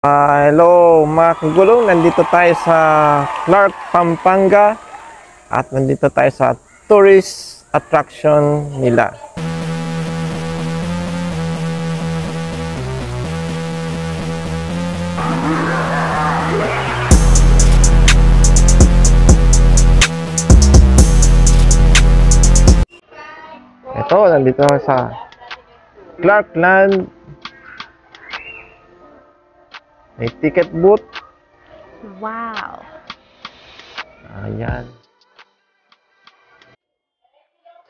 Hello mga kagulong, nandito tayo sa Clark, Pampanga at nandito tayo sa tourist attraction nila. Ito, nandito sa Clarkland. May ticket booth. Wow. Ayan.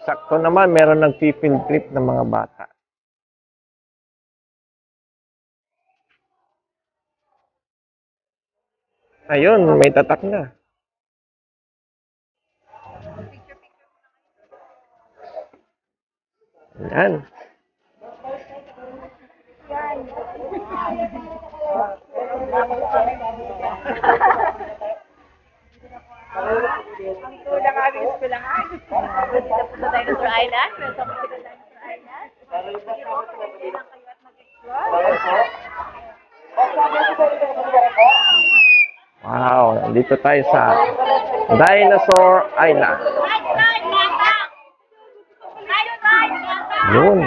Sakto naman, meron nag-field trip ng mga bata. Ayun, may tatak na. Ayan. Ang tula nga rin ko lang ay. Dito po sa Dinosaur Island. Welcome to the Dinosaur Island. Hindi lang kayo at mag-explore. Wow, nandito tayo sa Dinosaur Island. Yun.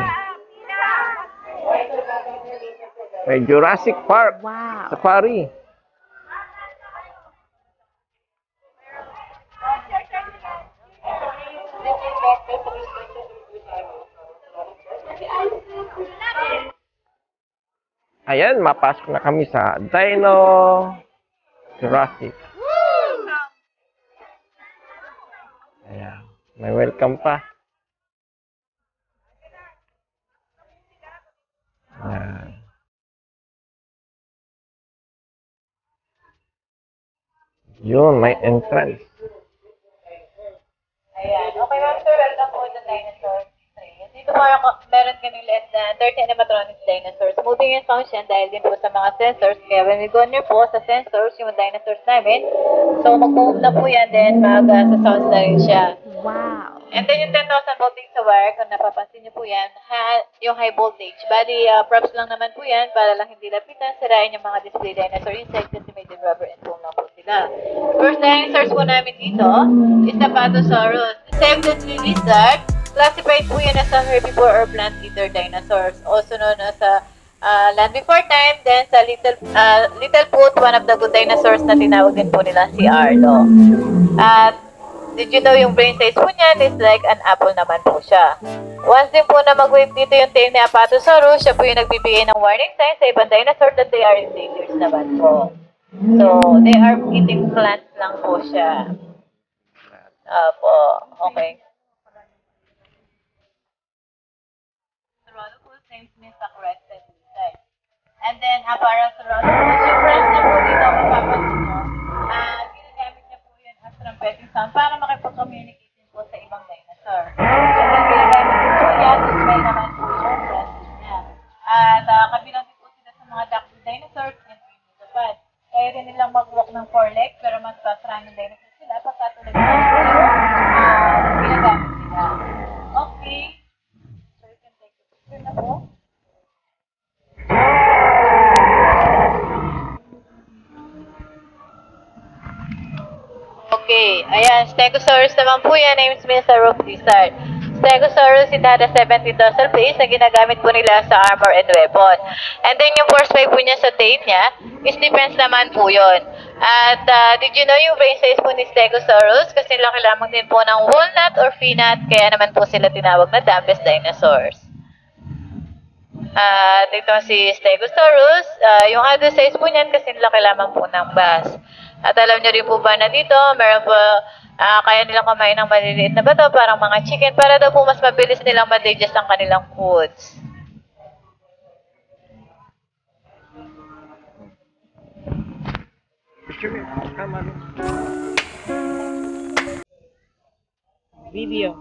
May Jurassic Park. Wow. Safari. Ayan, mapasok na kami sa Dino Jurassic. Ayan, may welcome pa. Ayan. Yun, may entrance. Ayan. Okay, ma'am sir. Welcome po to Dinosaur. Dito po meron kaming less than 30 animatronics dinosaurs. Moving and function dahil din po sa mga sensors. Kaya when we go near po sa sensors, yung dinosaurs namin, so mag-move na po yan, then sa sounds na rin siya. Wow. And then yung 10,000 voltage sa wire, kung napapansin niyo po yan, yung high voltage. Bali, props lang naman po yan para lang hindi lapitan, sirain yung mga display dinosaur inside kasi may rubber and foam lang po sila. First dinosaurs po namin dito is the Apatosaurus. Same the tree lizard. Classified po yan as a herbivore or plant eater dinosaurs. Also known as land before time. Then sa Littlefoot, one of the good dinosaurs na tinawag din po nila si Arlo. At did you know yung brain size po niyan is like an apple naman po siya. Once din po na mag-wave dito yung tail ni Apatosaurus, siya po yung nagbibigay ng warning signs sa ibang dinosaur that they are endangered naman po. So, they are eating plants lang po siya. Po, okay. Saurolophus names means a crested lizard. And then, Apatosaurus, yung friends na po dito, mapapansin mo, ginagamit niya po yun as trumpeting sound para makipag-communicate din po sa ibang dinosaur. And then, ginagamit din po yan, to smell naman po yung friends niya. At kabilang din po sila sa mga duckbill dinosaurs and trimetopod. Kaya rin nilang mag-walk ng 4 legs, pero mas fast-running dinosaurs sila pagkatulad ng ginagamit nila. Okay. So, you can take a picture na po. Okay, ayan, Stegosaurus naman po yan, names means a rock lizard. Stegosaurus, it had a 70 dorsal face na ginagamit po nila sa armor and weapon. And then yung force five po niya sa tail niya, is defense naman po yun. At did you know yung brain size po ni Stegosaurus? Kasi laki lamang din po ng walnut or peanut, kaya naman po sila tinawag na dumbest dinosaurs. Dito si Stegosaurus, yung adult size po niyan kasi laki lamang po ng bass. At alam niyo rin po ba na dito, meron po, kaya nilang kumain ng maliliit na bato, parang mga chicken, para daw po mas mabilis nilang ma-digest ang kanilang foods. Video.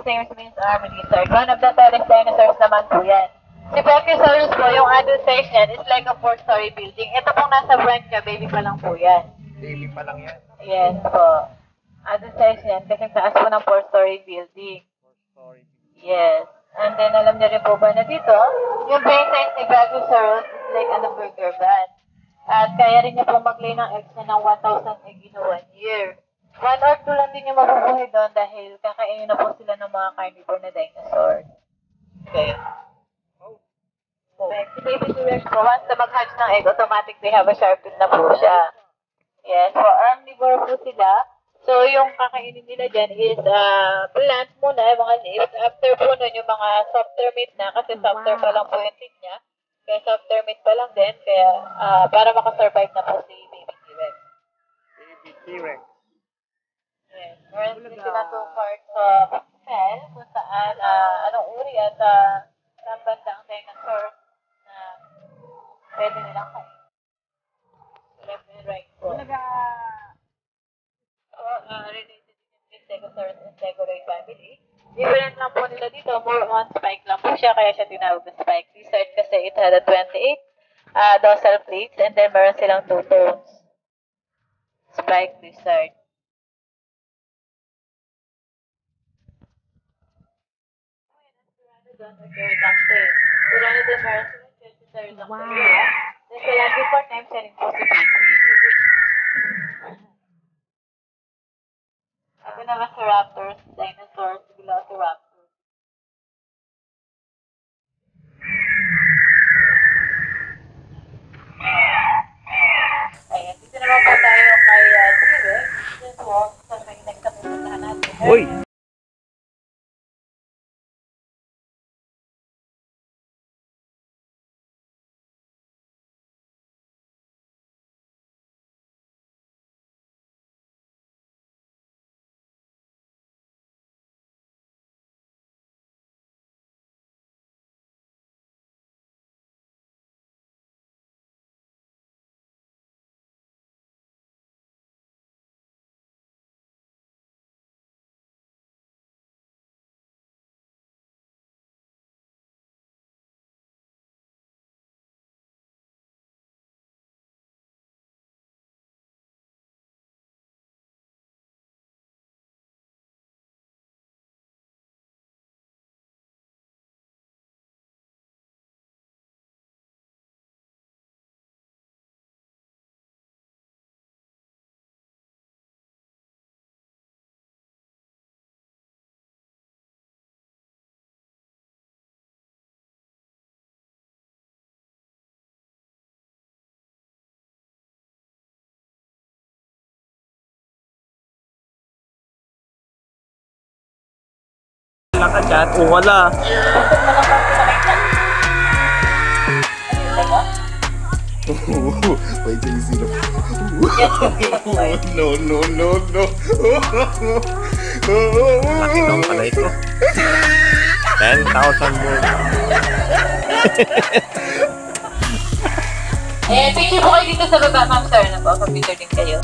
Names means army lizard. One of the tallest dinosaurs naman po yan. Si Brachiosaurus po, yung adult size niyan is like a 4-story building. Ito pong nasa front niya, baby pa lang po yan. Baby pa lang yan. Yes po. Adult size niyan kasi taas po ng 4-story building. 4 story. Yes. And then, alam niyo rin po ba na dito, yung brain size ni Brachiosaurus is like ano burger bun. At kaya rin niya po mag-lay ng eggs na ng 1,000 egg in 1 year. 1 or 2 lang din yung mabubuhay doon dahil kakainin na po sila ng mga carnivore na dinosaur. Okay. So, basically, once na mag-hatch ng egg, automatic they have a sharp tooth na po siya. Yes, so omnivore po sila. So, yung kakainin nila dyan is plant muna, yung mga leaves. After po nun, yung mga softer meat na, kasi softer pa lang po yung teeth niya. Kaya softer meat pa lang din, kaya para makasurvive na po si baby T-Rex. Baby T-Rex. Yes, meron din sila 2 parts of cell, kung saan, anong uri at saan banda ang dinosaur na pwede nilang kain. Left and right po. Related din yung Stegosaurus and Stegoid family. Different lang po nila dito, more on spike lang po siya, kaya siya tinawag na spike lizard kasi it had a 28 dorsal plates and then meron silang 2 tones. Spike lizard. Pteranodon or pterodactyl. Pteranodon meron silang 20 pterodactyl. Then sila before time siya rin po si Pixie. Ito naman sa raptors, dinosaurs, velociraptors. Ayan, dito naman po tayo kay T-Rex. This walk, sa may next na pupuntahan natin. Uy! Lakad dyan o wala. Wait till you see the. No, no, no, no. Laki nung pala ito. 10,000 more. Picture po kayo dito sa baba, ma'am sir, na po. Pag-picture din kayo.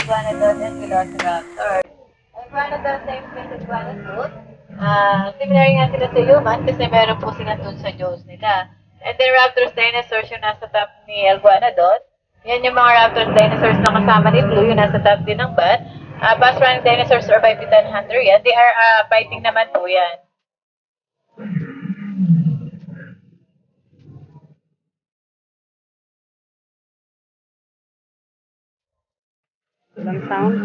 Iguanodon and Velociraptor. Iguanodon, same with Iguanodon. Similar nga sila sa human kasi meron po sila dun sa jaws nila. And then Raptors dinosaurs yung nasa top ni Iguanodon. Yan yung mga Raptors dinosaurs na kasama ni Blue, yung nasa top din ng bat. Fast running dinosaurs or bipedal hunter yan. They are fighting naman po yan. Walang sound.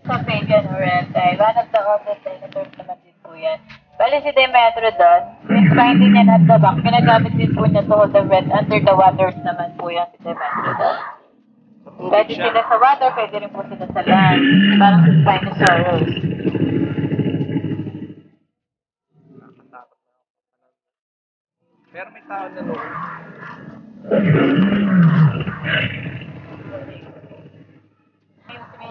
Papagan or reptile. One of the oldest dinosaurs naman din po yan. Bali si Dimetrodon, since finding niya at the back, ginagamit din po niya to hold the breath under the waters naman po yan si Dimetrodon. Pwede sila sa water, pwede rin po sila sa land. Parang si Spinosaurus. Pero may tao na loob.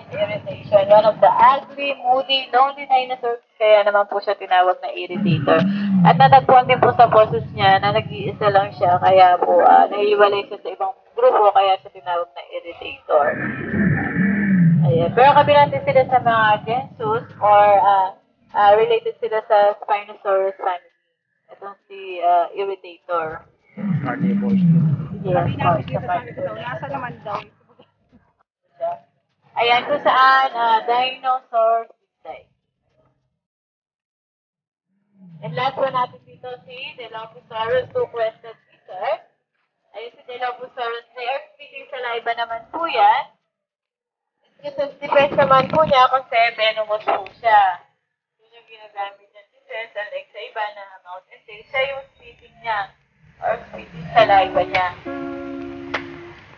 Irritation. One of the ugly, moody, lonely dinosaurs. Kaya naman po siya tinawag na irritator. At natagpuan din po sa boses niya na nag-iisa lang siya. Kaya po nahiwalay siya sa ibang grupo. Kaya siya tinawag na irritator. Ayan. Pero kabilang din sila sa mga genus or related sila sa Spinosaurus family. Itong si irritator. Carnivores. Yes, Nasa naman daw. Ayan, kung saan dinosaurs die. And last one natin dito si Dilophosaurus, two-crested lizard. Ayun si Dilophosaurus, they are feeding saliva naman po yan. Kasi defense naman po niya kasi venomous po siya. Yun yung ginagamit niya defense, unlike sa iba na mouth and tail. Siya yung spitting niya or spitting saliva niya.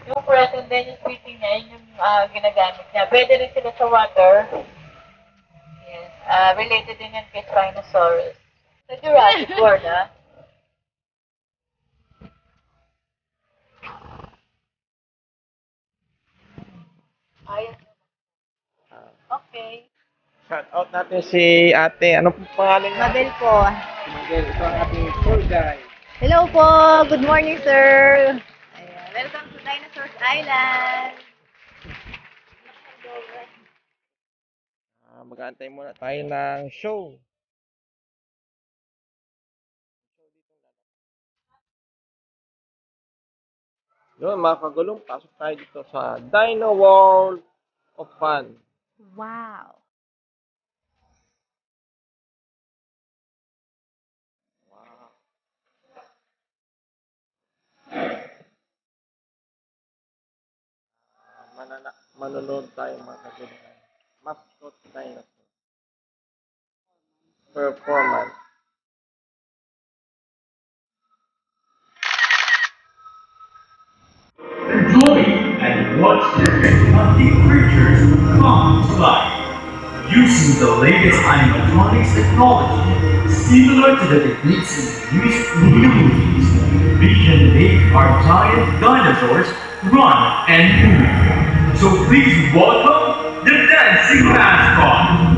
Yung present din yung spitting niya, yun yung ginagamit niya. Pwede rin sila sa water. Yes. Related din yan kay Spinosaurus. Sa Jurassic World, Ayun. Okay. Shout out natin si ate. Ano po pangalan niya? Mabel po. Miguel. Ito ang ating tour guide. Hello po. Good morning, sir. Ayan. Welcome to Dinosaurs Island. Mag-aantay muna tayo ng show. Yun, mga kagulong, pasok tayo dito sa Dino World of Fun. Wow. Manonood tayo mga kagulong. Mascot Dinosaur. Performance. Enjoy and watch the fantastic creatures come to life. Using the latest animatronics technology, similar to the techniques used in the movies, we can make our giant dinosaurs run and move. So please welcome the dancing mascot.